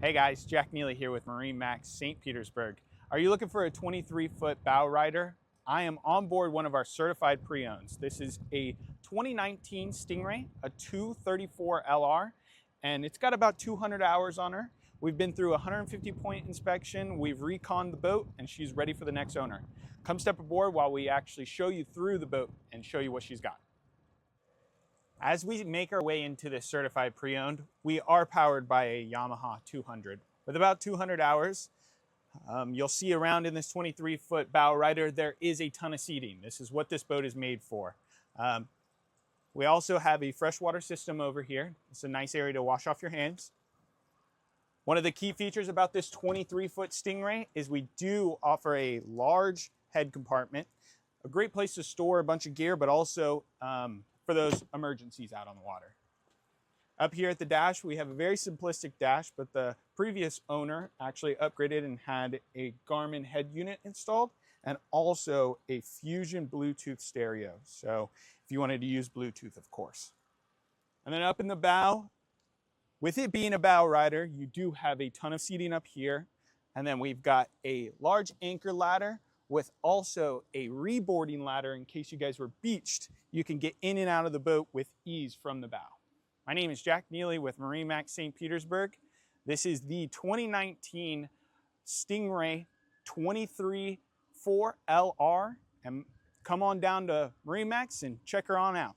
Hey guys, Jack Neely here with MarineMax St. Petersburg. Are you looking for a 23-foot bow rider? I am on board one of our certified pre-owns. This is a 2019 Stingray, a 234 LR, and it's got about 200 hours on her. We've been through a 150-point inspection, we've reconned the boat, and she's ready for the next owner. Come step aboard while we actually show you through the boat and show you what she's got. As we make our way into this certified pre-owned, we are powered by a Yamaha 200 with about 200 hours. You'll see around in this 23-foot bow rider, there is a ton of seating. This is what this boat is made for. We also have a freshwater system over here. It's a nice area to wash off your hands. One of the key features about this 23-foot Stingray is we do offer a large head compartment, a great place to store a bunch of gear, but also for those emergencies out on the water. Up here at the dash, we have a very simplistic dash, but the previous owner actually upgraded and had a Garmin head unit installed and also a Fusion Bluetooth stereo. So if you wanted to use Bluetooth, of course. And then up in the bow, with it being a bow rider, you do have a ton of seating up here. And then we've got a large anchor ladder with also a reboarding ladder in case you guys were beached. You can get in and out of the boat with ease from the bow. My name is Jack Neely with MarineMax St. Petersburg. This is the 2019 Stingray 23.4 LR. And come on down to MarineMax and check her on out.